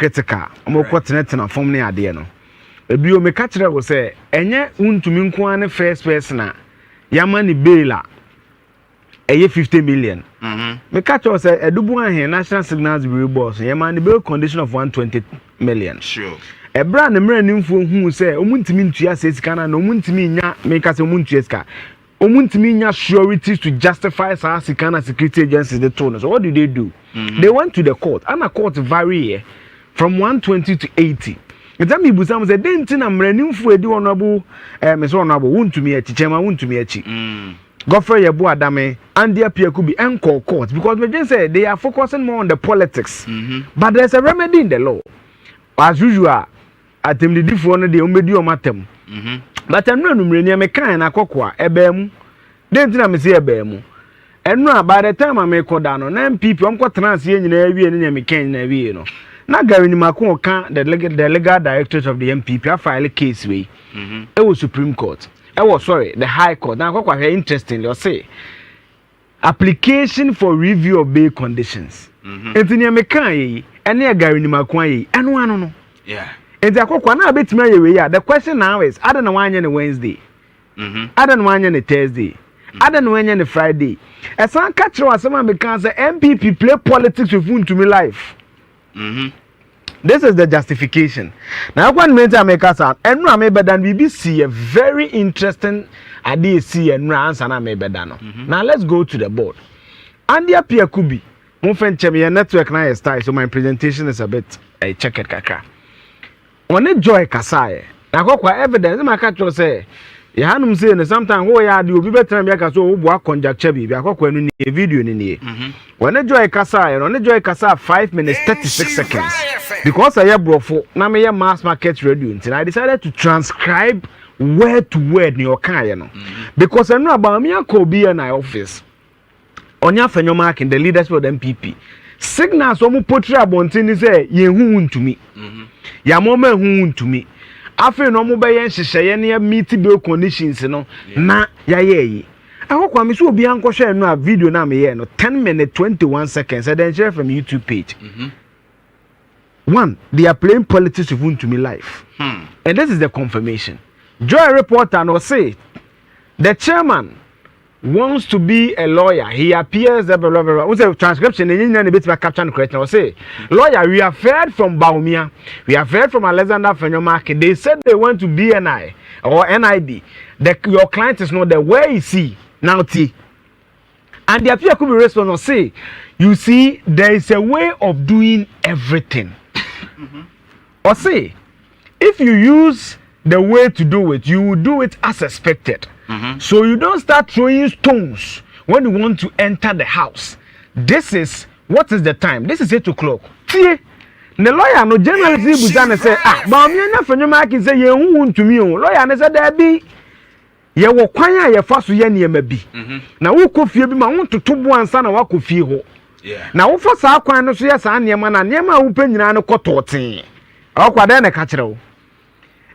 critical. Omo ko tenetena form ne ade no. Ebi o me ka kire wo say enye Wontumi nko an first person a yama ni bail a eye 50 million. Me ka kire say edubu ahen National Signals Bureau boss yama ni bail condition of 120 million. Sure. Ebra na mra nimfo hu say omuntimi ntua sesika na omuntimi nya me ka say omuntua sika. Omuntimi nya surety to justify Sikana security agencies the tone. So what do? They went to the court. And a court vary from 120 to 80. It's a me busam say den tin am ranim fu edi honorable me so honorable Wontumi echi chema Wontumi echi. Godfrey Yebo Adame and their peer could be encore court because we just say they are focusing more on the politics. But there's a remedy in the law. As usual, at them the different the umedi o matem. But I'm not number me kan na kokwa ebemu den tina me se ebemu enu by the time I make koda no na NPP am ko trans ye nyina awie ne me kan na awie no na gari ni mako kan the legal directorate of the NPP a file case we it was Supreme Court the High Court na kokwa very interestingly or say application for review of bail conditions enti me kan yi ene gari ni mako yi enu anu no and the question now is, I don't know why on Wednesday. I don't know why on Thursday. I don't know when on Friday. A son catch or someone because the NPP play politics with Wontumi life. This is the justification. Now, one minute I make us out, and I may be done BBC a very interesting idea see and runs and I may be done. Now let's go to the board. Andy Pierre Kubi, my friend Chemi, network now style, so my presentation is a bit a check it kaka. One joy kasaye na kokwa evidence ma ka tro say ya hanum say no sometimes wo ya de obi betra me ka so wo bua conjecture bi akokwa nu ni video ni ni one joy kasaye no ne joy kasa 5 minutes 36 seconds because I brofo na me mass market radio until I decided to transcribe word to word ni okaye no because I know about me akobi na office onya fanyo mark in the leadership of the NPP signals omo potri abontin ni say ye hu Wontumi ya mama hu Wontumi afi no mo be yen hyehyeye ne meet bail conditions no na ya ye akokwa me so obi anko hwe no a video na me ye no 10 minutes 21 seconds and then share from YouTube page. One, they are playing politics with Wontumi life. And this is the confirmation. Joy reporter no say the chairman wants to be a lawyer. He appears what's the transcription in the bit capture correct now say lawyer we have heard from Baumia, we have heard from Alexander Fenyomark. They said they want to BNI or NIB. Your client is not there. Where is he now? T and the appear could be response or say you see there is a way of doing everything. Or say if you use the way to do it, you will do it as expected. So you don't start throwing stones when you want to enter the house. This is what is the time? This is 8 o'clock. See, the lawyer no generally Buzana say, but me na Fenyomark say ye hu Wontumi o. Lawyer na say there be ye wo kwan a ye fa so ye ne ma bi. Na wo kofie bi ma wo totobo ansa na wa kofie ho. Na wo fa sa kwan no so ye sa ne ma na ne ma wo pa nyina no kototen. Akwada na ka kire wo.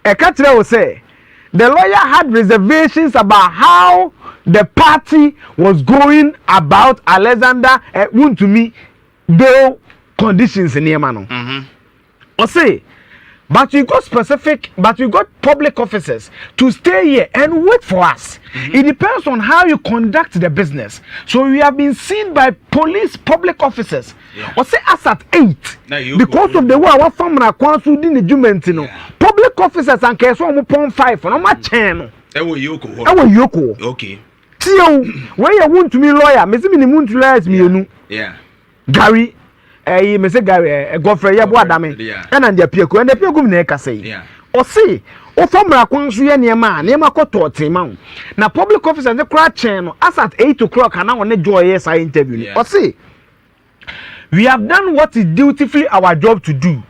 E ka kire wo say the lawyer had reservations about how the party was going about Alexander Wontumi bail conditions in Yemano. Or say, but we got public officers to stay here and wait for us. It depends on how you conduct the business. So we have been seen by public officers. Or say us at 8 because of the way our family council didn't do public officers and case 1.5 on my channel. Yoko. Okay. Tio, where you want to be lawyer, Mr. Minimun to lies me. Gary, Mr. Gary, Godfrey Yebo Adame, and the Pico, and the Pico Neka say. Or say, o family council near man, near my court mount. Now public officers the crowd channel as at 8 o'clock and now on the joy I interview. Or say, we have done what is dutifully our job to do.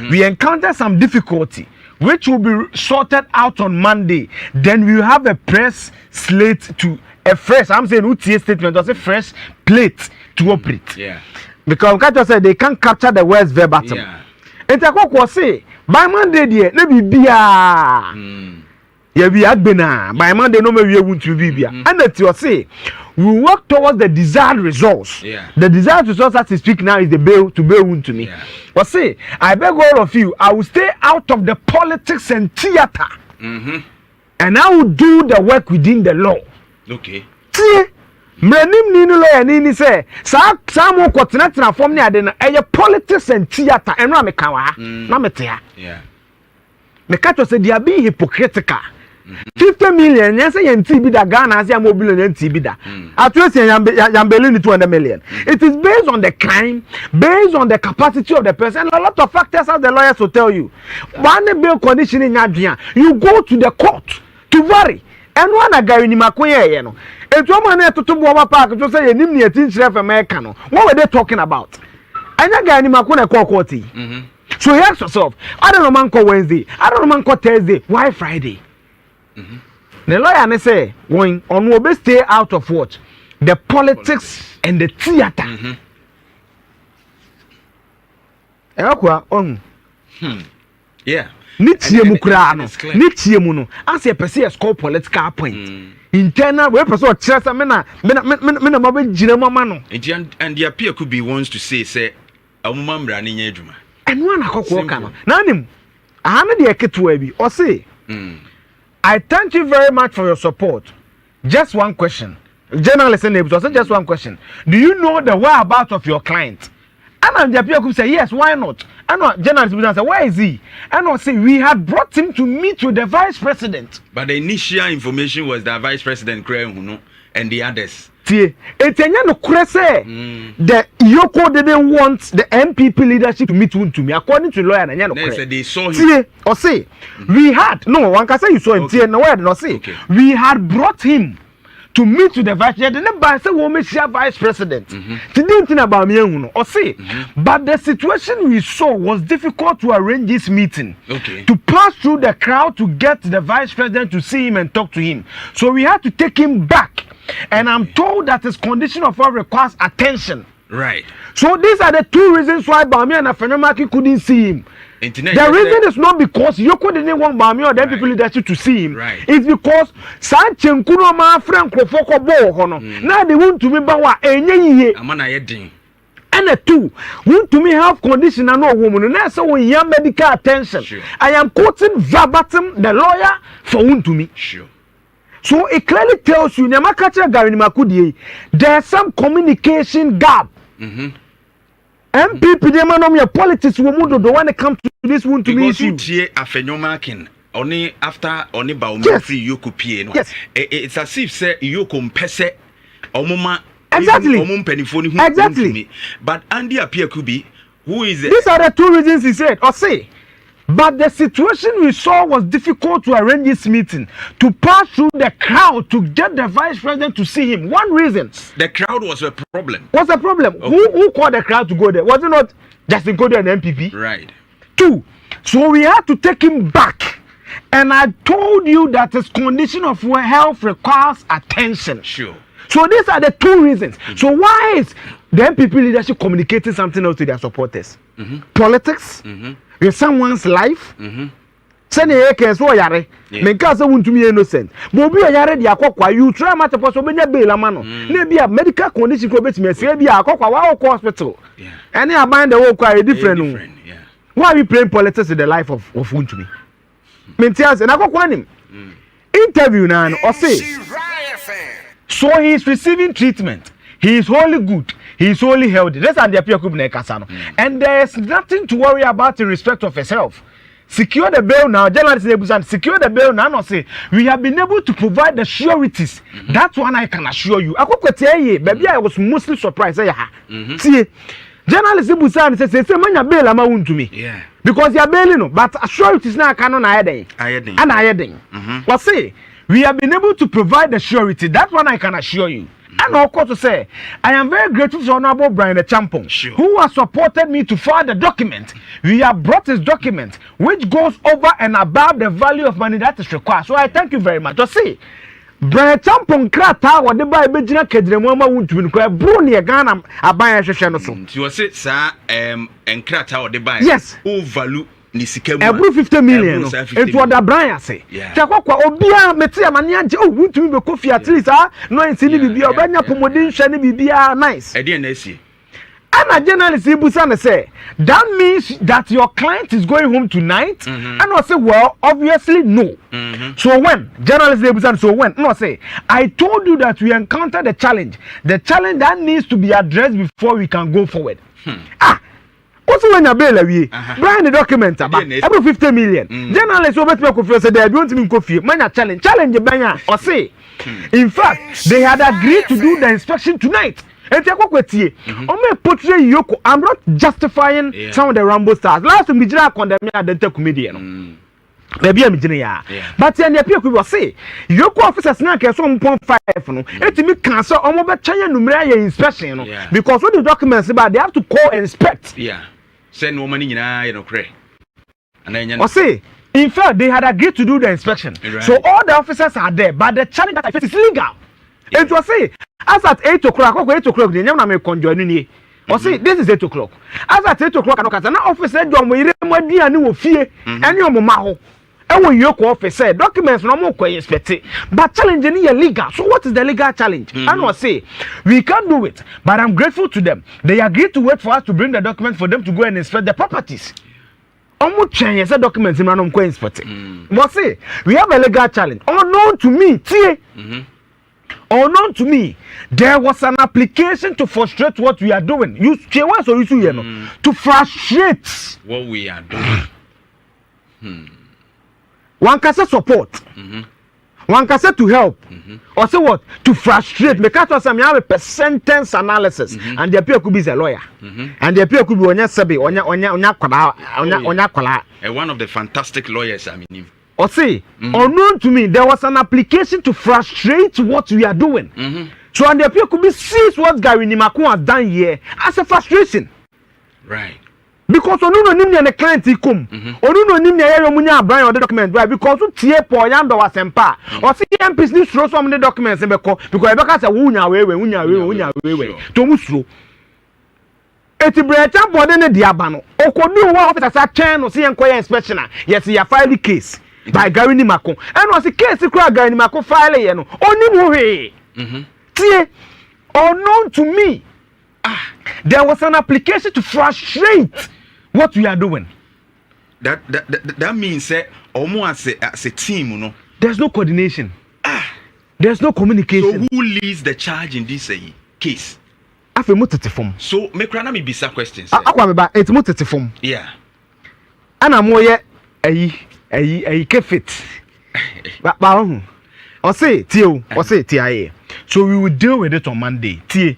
We encounter some difficulty, which will be sorted out on Monday. Then we will have a press slate to a fresh. I'm saying UTA statement was a fresh plate to operate. Because Kato said they can't capture the words verbatim. And Takoko say by Monday, dear, let me be yeah, we had been by Monday. No, maybe you want to be and that you say we work towards the desired results. Yeah. The desired results as we speak now is the bail to bail Wontumi. Yeah. But see, I beg all of you, I will stay out of the politics and theater. And I will do the work within the law. Okay. See, mrenim ni no lawyer ni say, sa mo kwotena transform ni ade na eye politics and theater. Eno ameka wa ha. Na mete ha. Yeah. Me catch you say they are being hypocritical. 50 million, yes, and TB da Ghana as a mobile and TB da. At least Yambelin 200 million. It is based on the crime, based on the capacity of the person. A lot of factors, as the lawyers will tell you. One bail condition in Adrian, you go to the court to vary. And one a guy in Makoye, you know. It's one man to Boba Park to say, Nimni a teacher of American. What were they talking about? And a guy in Makona court. So you ask yourself, I don't know man call Wednesday, I don't know man call Thursday, why Friday? The lawyer ne say going on will stay out of what? The politics and the theater. Yeah. Nichiemu kura no. Nichiemu no. As a person score political point. Internal we person chesa me na mabe jina mama no. And the appeal could be wants to say amuma mra ne nya adwuma. And one akoko ka no. Na nim. Aha ne de eketo bi. O say I thank you very much for your support. Just one question. Journalist and neighbors, just one question. Do you know the whereabouts of your client? And Japia could say, yes, why not? And journalist would answer, where is he? And I say, we had brought him to meet with the vice president. But the initial information was the vice president and the others. The Yoko didn't want the NPP leadership to meet Wontumi, according to lawyer. They saw him. Or say, we had, no, one can say you saw him. Okay. No, I did not say. Okay. We had brought him to meet with the vice president. Vice president. Didn't think about me, or say, but the situation we saw was difficult to arrange this meeting. Okay. To pass through the crowd to get the vice president to see him and talk to him. So we had to take him back. And I'm told that his condition of health requires attention. Right. So these are the two reasons why Bami and Afenomaki couldn't see him. The reason is not because Yoko didn't want Bami or the people leadership to see him. Right. It's because Sanchez Nkuno ma friend Krofoko Bo hono. Now they want to me bawa enye. Amana yedin. And the two, Wontumi health condition and no woman. And that's why you medical attention. Sure. I am quoting verbatim the lawyer for Wontumi. Sure. So it clearly tells you, there's some communication gap. MPP, they man on your politics, we move the one that come to this one to me. Only after only Baumfi you could pay. Yes, it's as if say you compare Omuma exactly. Exactly. But Andy appear could be who is it? These are the two reasons he said, or say. But the situation we saw was difficult to arrange this meeting, to pass through the crowd to get the vice president to see him. One reason. The crowd was a problem. What's the problem? Okay. Who called the crowd to go there? Was it not Justin Cody and MPP? Right. Two. So we had to take him back. And I told you that his condition of health requires attention. Sure. So these are the two reasons. So why is the MPP leadership communicating something else to their supporters? Politics? With someone's life? Send a case for Yare. Make us want to be innocent. But be a Yare, the Aqua, you try much possible bail a man. Maybe a medical condition could be maybe a Aqua hospital. And they are buying the work quite different. Why are we playing politics in the life of Wontumi? Maintains and I got him. Interview now or say. So he is receiving treatment. He is wholly good. He is wholly healthy. That's at the appeal Kasano. And there is nothing to worry about in respect of his health. Secure the bail now. Journalists able to secure the bail now. Not say we have been able to provide the sureties. That's one I can assure you. I could tell you, baby, I was mostly surprised. See, journalists able to say man bail ama Wontumi. Yeah. Because you are bailing no, but sureties now cannot adding. And adding. But say we have been able to provide the surety. That one I can assure you. And of course to say, I am very grateful to Honorable Brian Champon, who has supported me to file the document. We have brought his document, which goes over and above the value of money that is required. So I thank you very much. Just see, Brian Champon krata what the Bible Bejina Kedremoma Wontumi kwa Bruni Ghana abaya hwehwe no so. You say sir and krata what the Bible. Yes. Who value Every 50 million. It was the Brian say. Chakwa obia metia mania oh Wontumi be coffee at least no insini bibia obanya pomodin hwe bibia nice. And a journalist Ibusane say that means that your client is going home tonight and I say well obviously no. So when journalist Ibusane so when no say I told you that we encountered the challenge that needs to be addressed before we can go forward. Also when you bail away, Brian the document about every 50 million. Journalists over to coffee say they don't mean coffee. Man challenge Banya or say. In fact, they had agreed to do the inspection tonight. And I'm not justifying some of the Rambo stars. Last week, we condemned the comedian. Maybe I'm but then the people will say, Yoko officers now can 1.5 no. It me cancel almost China numerical inspection because what the documents about they have to call and inspect. Send no money cray. Or say, in fact, they had agreed to do the inspection. So all the officers are there, but the challenge that I face is legal. It was say, as at 8 o'clock, the name may conjoin ye. Or say, this is 8 o'clock. As at 8 o'clock, an officer John will read no fear and your maho. And when your office said documents no more inspected, but challenging is legal. So what is the legal challenge? And I say we can't do it, but I'm grateful to them. They agreed to wait for us to bring the document for them to go and inspect the properties. Almost change the documents in random inspecting. But say we have a legal challenge. Unknown to me, unknown to me, there was an application to frustrate what we are doing. You to frustrate what we are doing. One can say support. One can say to help. Or say what? To frustrate. Because some have a sentence analysis. And the appeal could be a lawyer. And the appeal could be one of the fantastic lawyers, I mean. Or say, unknown to me, there was an application to frustrate what we are doing. So and the appeal could be sees what Gary Nimakun has done here as a frustration. Right. Because onu no nim the client come onu no nim ya munya Brian or the document right because tie po yando wasempa or see MPs ni suro some the documents be ko because e be ka say wunya we to mu suro eti brecha body ne dia ba no okodu wa officer sa chen no see enquire inspection yes ya file the case by Gary Nimakun and was the case kura Gary Nimakun file ye no oni mu he tie unknown to me there was an application to frustrate what we are doing. That means almost as a team, no. There's no coordination. There's no communication. So who leads the charge in this case? I've a form. So make me be some questions. It's multiform. Yeah. And I'm more a kefit. But or say Tio, or say TIA. So we will deal with it on Monday. T.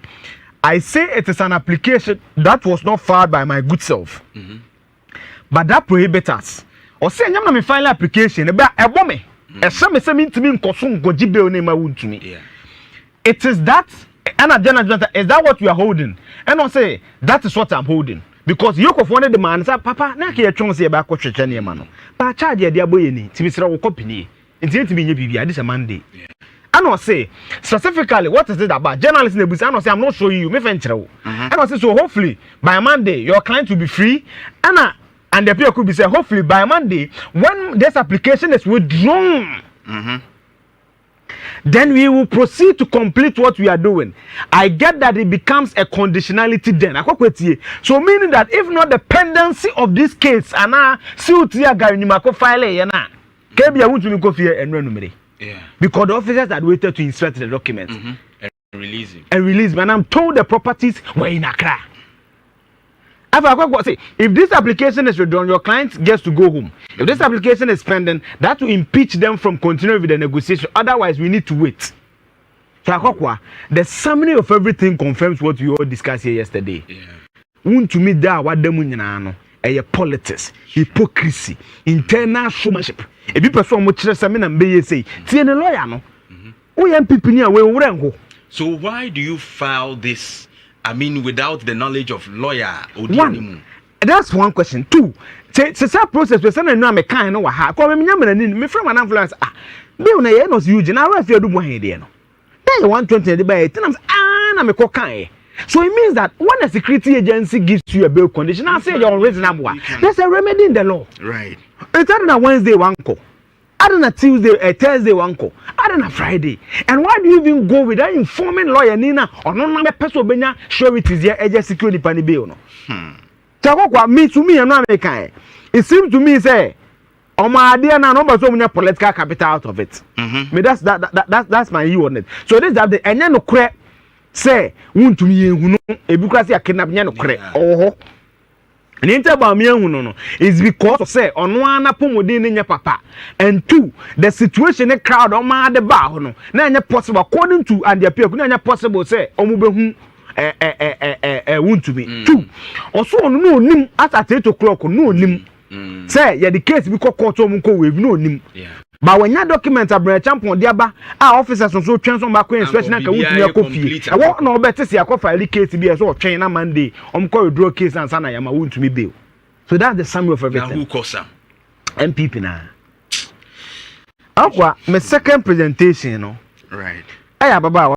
I say it is an application that was not filed by my good self. But that prohibits us. Or say, I'm not file application about a woman. A some to me Kosum Gojibe name Wontumi. It is that, and a general is that what you are holding? And I'll say, that is what I'm holding. Because you could wanted the man, say, Papa, now can you try to say about Coach Cheniamano? But charge your dear boy, Timmy company. It's going to be this a Monday. I don't say specifically what is it about journalists in the booth. I don't say I'm not showing you. Me venture. I don't say so. Hopefully by Monday your client will be free. And the people could be say hopefully by Monday when this application is withdrawn, then we will proceed to complete what we are doing. I get that it becomes a conditionality then. So meaning that if not the pendency of this case, and now suit here Gary Nimakun file yana, kebi ya Wontumi go fear and run. Yeah. Because the officers had waited to inspect the documents and release him. And I'm told the properties were in Accra. If this application is withdrawn, your client gets to go home. If this application is pending, that will impeach them from continuing with the negotiation. Otherwise, we need to wait. So, the summary of everything confirms what we all discussed here yesterday. Wontumi da what the politics, hypocrisy, internal showmanship. If you person mo kire say me na mbeye say tie ne lawyer no o NPP ni a we wrengo. So why do you file this, I mean, without the knowledge of lawyer? One, that's one question. Two, say process we say na no amekan no wa ha ko me nyamana ni me from an influence be una ye no Eugene na wa fi adu mo he de no dey 120 de ba e tinam na me ko kan So it means that when a security agency gives you a bail condition, I say you're unreasonable. There's a remedy in the law. Right. It's not a Wednesday one call. I don't know Tuesday, Thursday one call. I don't know Friday. And why do you even go without informing lawyer Nina or no person benya sure it is your security pani bill no? Me to me and not American. It seems to me say on my idea now no so many political capital out of it. Me that's my view on it. So this that the enya no kre say Wontumi ehunu ebukasi akidnap nya no kre. Oh. And the about me no is because of say on one apomodin in your papa and two the situation the crowd on my the bar no na possible according to and the appeal na possible say omubehu Wontumi two also no nim at 8 o'clock no nim say yeah the case be court omunko we no nim but when your document are champion diaba our officers so twen so back inspection na ka Wontumi akofie e wo na obete se akofa case bi so twen na Monday omko draw case and sana ya ma Wontumi bail. So that's the summary of everything. Now who calls them? NPP na. Akwa my second presentation, you know. Right. Baba